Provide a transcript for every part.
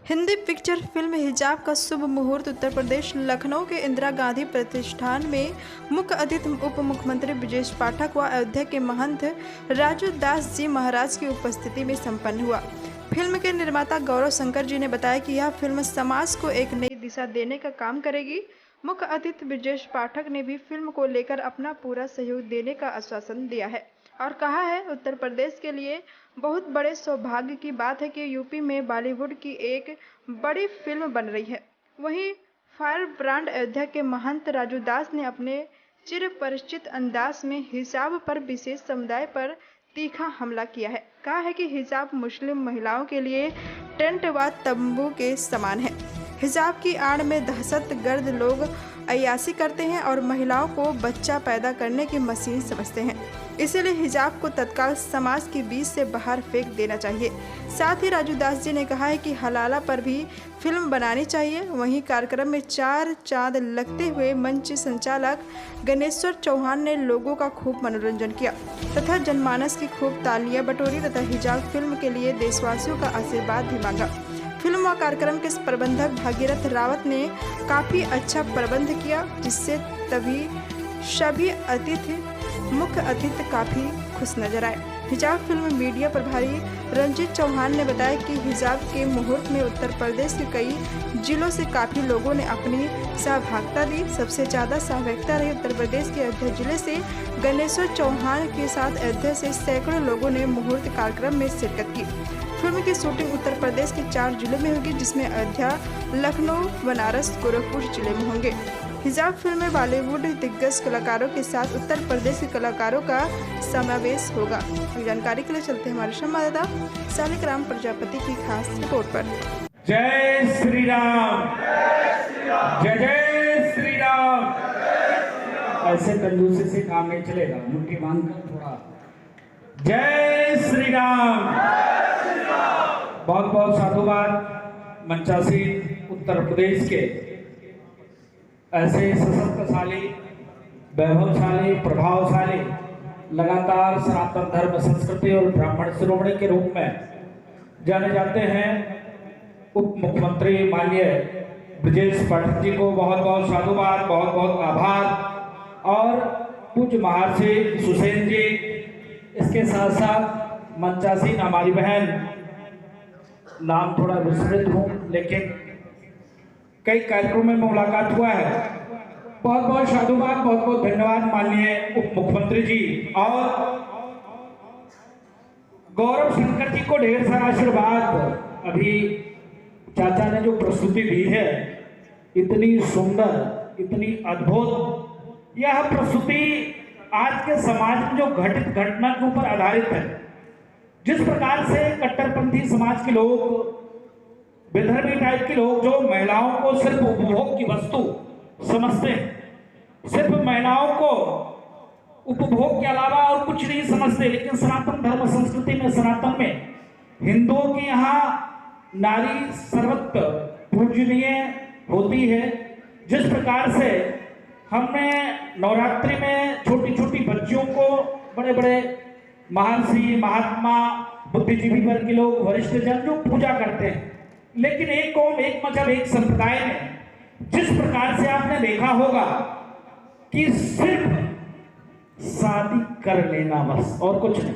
Hindi picture film हिजाब का शुभ मुहूर्त उत्तर प्रदेश लखनऊ के इंदिरा गांधी प्रतिष्ठान में मुख्य अतिथि उप मुख्यमंत्री ब्रजेश पाठक व अयोध्या के महंत राजू दास जी महाराज की उपस्थिति में संपन्न हुआ। फिल्म के निर्माता गौरव शंकर जी ने बताया कि यह फिल्म समाज को एक नई दिशा देने का काम करेगी। मुख्य अतिथि ब्रजेश पाठक ने भी फिल्म को लेकर अपना पूरा सहयोग देने का आश्वासन दिया है और कहा है उत्तर प्रदेश के लिए बहुत बड़े सौभाग्य की बात है कि यूपी में बॉलीवुड की एक बड़ी फिल्म बन रही है। वहीं फायर ब्रांड अयोध्या के महंत राजू दास ने अपने चिर परिचित अंदाज में हिजाब पर विशेष समुदाय पर तीखा हमला किया है। कहा है कि हिजाब मुस्लिम महिलाओं के लिए टेंट व तंबू के समान है। हिजाब की आड़ में दहशत गर्द लोग अय्याशी करते हैं और महिलाओं को बच्चा पैदा करने की मशीन समझते हैं। इसीलिए हिजाब को तत्काल समाज के बीच से बाहर फेंक देना चाहिए। साथ ही राजू दास जी ने कहा है कि हलाला पर भी फिल्म बनानी चाहिए। वहीं कार्यक्रम में 4 चांद लगते हुए मंच संचालक गणेश्वर चौहान ने लोगों का खूब मनोरंजन किया तथा जनमानस की खूब तालियां बटोरी तथा हिजाब फिल्म के लिए देशवासियों का आशीर्वाद भी मांगा। फिल्म व कार्यक्रम के प्रबंधक भागीरथ रावत ने काफ़ी अच्छा प्रबंध किया, जिससे तभी सभी मुख्य अतिथि काफ़ी खुश नजर आए। हिजाब फिल्म मीडिया प्रभारी रंजीत चौहान ने बताया कि हिजाब के मुहूर्त में उत्तर प्रदेश के कई जिलों से काफ़ी लोगों ने अपनी सहभागिता दी। सबसे ज़्यादा सहभागिता रही उत्तर प्रदेश के अयोध्या जिले से। गणेश्वर चौहान के साथ अयोध्या से सैकड़ों लोगों ने मुहूर्त कार्यक्रम में शिरकत की। फिल्म की शूटिंग उत्तर प्रदेश के 4 जिलों में होगी, जिसमें अयोध्या, लखनऊ, बनारस, गोरखपुर जिले में होंगे। हिजाब फिल्म में बॉलीवुड दिग्गज कलाकारों के साथ उत्तर प्रदेश के कलाकारों का समावेश होगा। जानकारी के लिए चलते हैं हमारे संवाददाता शालिग्राम प्रजापति की खास रिपोर्ट पर। जय श्री राम, जय जय श्री राम। ऐसे कंजूसी से काम नहीं चलेगा, मुट्ठी बांध कर थोड़ा जय श्री राम। बहुत बहुत साधुवाद मंचासीन उत्तर प्रदेश के ऐसे सशक्तशाली, वैभवशाली, प्रभावशाली, लगातार सनातन धर्म, संस्कृति और ब्राह्मण शिरोमणि के रूप में जाने जाते हैं उप मुख्यमंत्री माननीय ब्रजेश पाठक जी को बहुत बहुत साधुवाद, बहुत बहुत आभार। और पूज्य महर्षि सुसेन जी, इसके साथ साथ मंचासीन हमारी बहन, नाम थोड़ा विस्मृत हूँ लेकिन कई कार्यक्रमों में मुलाकात हुआ है। बहुत बहुत साधुवाद, बहुत बहुत धन्यवाद माननीय उप मुख्यमंत्री जी और गौरव शंकर जी को ढेर सारा आशीर्वाद। अभी चाचा ने जो प्रस्तुति दी है, इतनी सुंदर, इतनी अद्भुत, यह प्रस्तुति आज के समाज में जो घटित घटना के ऊपर आधारित है। जिस प्रकार से कट्टरपंथी समाज के लोग, विधर्मी टाइप के लोग जो महिलाओं को सिर्फ उपभोग की वस्तु समझते हैं, सिर्फ महिलाओं को उपभोग के अलावा और कुछ नहीं समझते। लेकिन सनातन धर्म संस्कृति में, सनातन में हिंदुओं की यहाँ नारी सर्वत्र पूजनीय होती है। जिस प्रकार से हमने नवरात्रि में छोटी छोटी बच्चियों को बड़े बड़े महर्षि, महात्मा, बुद्धिजीवी वर्ग के लोग, वरिष्ठ जन जो पूजा करते हैं, लेकिन एक कौम, एक मजहब, एक संप्रदाय में जिस प्रकार से आपने देखा होगा कि सिर्फ शादी कर लेना बस और कुछ नहीं,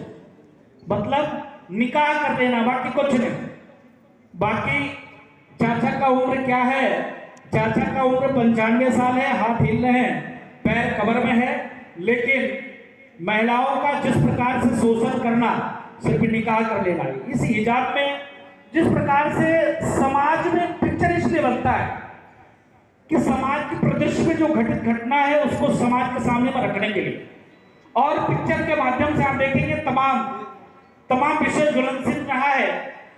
मतलब निकाह कर लेना, बाकी कुछ नहीं। बाकी चाचा का उम्र क्या है? चाचा का उम्र 95 साल है, हाथ हिल रहे हैं, पैर कब्र में है, लेकिन महिलाओं का जिस प्रकार से शोषण करना, सिर्फ निकाह कर लेना। इस हिजाब में जिस प्रकार से समाज में पिक्चर इसलिए बनता है कि समाज की प्रदर्शन में जो घटित घटना है उसको समाज के सामने में रखने के लिए, और पिक्चर के माध्यम से आप देखेंगे तमाम विषय ज्वलनशील रहा है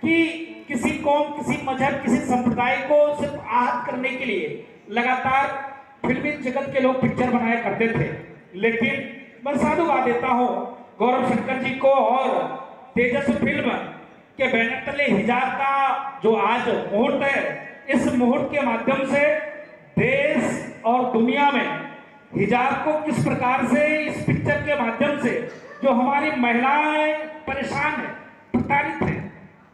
कि किसी कौम, किसी मजहब, किसी संप्रदाय को सिर्फ आहत करने के लिए लगातार फिल्मी जगत के लोग पिक्चर बनाया करते थे। लेकिन मैं साधुवाद देता हूँ गौरव शंकर जी को और तेजस फिल्म के बैनर तले हिजाब का जो आज मुहूर्त है, इस मुहूर्त के माध्यम से देश और दुनिया में हिजाब को किस प्रकार से इस पिक्चर के माध्यम से जो हमारी महिलाएं परेशान है, प्रताड़ित है,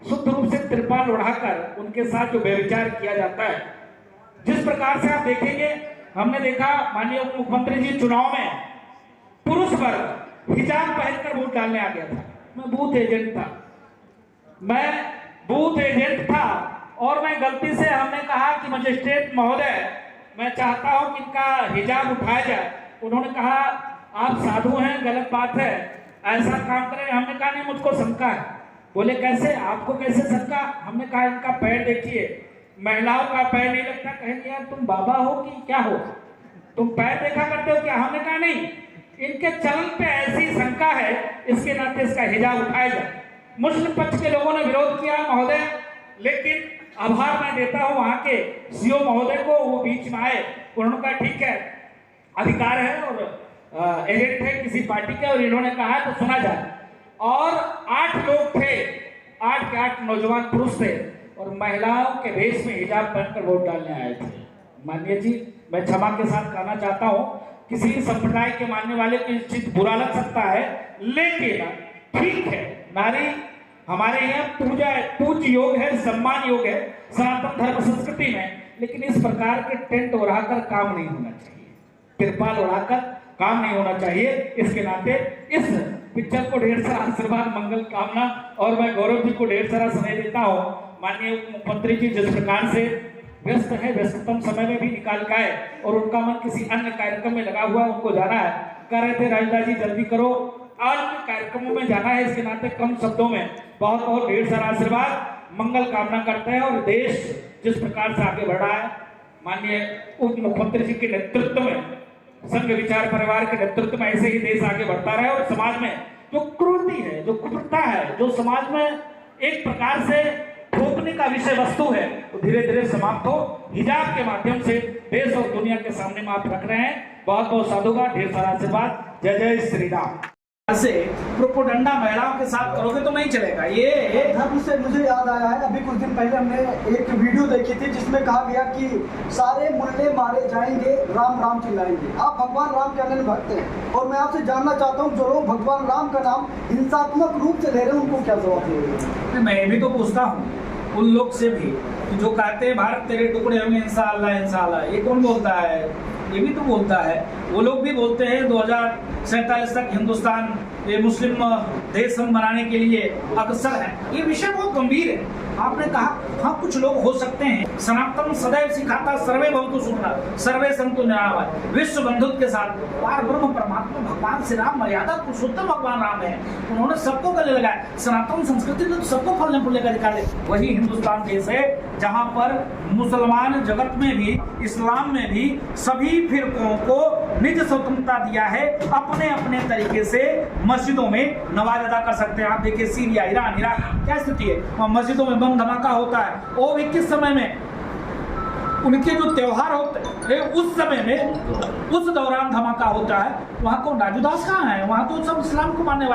शुद्ध रूप से तिरपाल उड़ाकर उनके साथ जो व्यभिचार किया जाता है, जिस प्रकार से आप देखेंगे, हमने देखा माननीय उप मुख्यमंत्री जी चुनाव में पुरुष वर्ग हिजाब पहनकर वोट डालने आ गया था। मैं बूथ एजेंट था और मैं गलती से हमने कहा कि मजिस्ट्रेट महोदय, मैं चाहता हूं कि इनका हिजाब उठाया जाए। उन्होंने कहा आप साधु हैं, गलत बात है, ऐसा काम करें। हमने कहा नहीं, मुझको शंका है। बोले कैसे, आपको कैसे शंका? हमने कहा इनका पैर देखिए, महिलाओं का पैर नहीं लगता। कहेंगे यार तुम बाबा हो कि क्या हो, तुम पैर देखा करते हो क्या? हमने कहा नहीं, इनके चलन पे ऐसी शंका है, इसके नाते इसका हिजाब उठाया जाए। मुस्लिम पक्ष के लोगों ने विरोध किया महोदय, लेकिन आभार मैं देता हूं वहां के सीओ महोदय को, वो बीच में आए। उन्होंने कहा ठीक है, अधिकार है और एजेंट है किसी पार्टी के, और इन्होंने कहा तो सुना जाए। और 8 लोग थे, 8 के 8 नौजवान पुरुष थे और महिलाओं के भेष में हिजाब पहनकर वोट डालने आए थे। माननीय जी, मैं क्षमा के साथ कहना चाहता हूं, किसी संप्रदाय के मानने वाले को निश्चित बुरा लग सकता है, लेकिन ठीक है, नारी हमारे यहाँ पूज्य योग है, सम्मान योग है सनातन धर्म संस्कृति में, लेकिन इस प्रकार के टेंट उड़ाकर काम नहीं होना चाहिए, तिरपाल उड़ाकर काम नहीं होना चाहिए। इसके नाते इस पिक्चर को ढेर सारा आशीर्वाद, मंगल कामना, और मैं गौरव जी को ढेर सारा समय देता हूँ। माननीय मुख्यमंत्री जी जिस प्रकार से व्यस्त है, व्यस्ततम समय में भी निकाल के आए और उनका मन किसी अन्य कार्यक्रम में लगा हुआ है, उनको जाना है, कह रहे थे राजदा जी जल्दी करो, आज कार्यक्रमों में जाना है। इसके नाते कम शब्दों में बहुत बहुत ढेर सारा आशीर्वाद, मंगल कामना करते हैं। और देश जिस प्रकार से आगे बढ़ रहा है, माननीय उप मुख्यमंत्री जी के नेतृत्व में, संघ विचार परिवार के नेतृत्व में ऐसे ही देश आगे बढ़ता रहे और समाज में जो क्रूरता है, जो कुप्रथा है, जो समाज में एक प्रकार से थोपने का विषय वस्तु है, वो धीरे धीरे समाप्त हो। हिजाब के माध्यम से देश और दुनिया के सामने में आप रख रहे हैं। बहुत बहुत साधुवाद, ढेर सारा आशीर्वाद। जय जय श्री राम। से प्रोपोगंडा महिलाओं के साथ करोगे तो नहीं चलेगा। ये धर्म से मुझे याद आया है, अभी कुछ दिन पहले हमने एक वीडियो देखी थी जिसमें कहा गया कि सारे मुल्ले मारे जाएंगे, राम राम चिल्लाएंगे। आप भगवान राम के अनन्य भक्त हैं और मैं आपसे जानना चाहता हूँ, जो लोग भगवान राम का नाम हिंसात्मक रूप से ले रहे हैं, उनको क्या जवाब देंगे? मैं भी तो पूछता हूँ उन लोग से भी जो कहते हैं भारत तेरे टुकड़े होंगे, इंशाअल्लाह इंशाअल्लाह, ये कौन बोलता है? ये भी तो बोलता है। वो लोग भी बोलते हैं 2047 तक हिंदुस्तान ये मुस्लिम देश हम बनाने के लिए अग्रसर है। ये विषय बहुत गंभीर है। आपने कहा हाँ, कुछ लोग हो सकते हैं। सनातन सदैव सिखाता सर्वे भवतु सुखिनः सर्वे सन्तु निरामयाः। विश्व बंधुत्व के साथ पार ब्रह्म परमात्मा भगवान श्री राम, मर्यादा पुरुषोत्तम भगवान राम है। उन्होंने सबको गले लगाया। सनातन संस्कृति ने तो सबको फलने फूलने का अधिकार है। वही हिंदुस्तान देश है जहाँ पर मुसलमान जगत में भी, इस्लाम में भी सभी फिरकों को निज स्वतंत्रता दिया है। अपने अपने तरीके से मस्जिदों में नमाज अदा कर सकते हैं। आप देखिए सीरिया, ईरान, इराक क्या स्थिति है, वहाँ मस्जिदों में बम धमाका होता है। वो भी किस समय में? उनके जो त्योहार होते हैं उस समय में, उस दौरान धमाका होता है। वहाँ को राजूदास कहाँ है? वहाँ तो सब इस्लाम को मानने वाले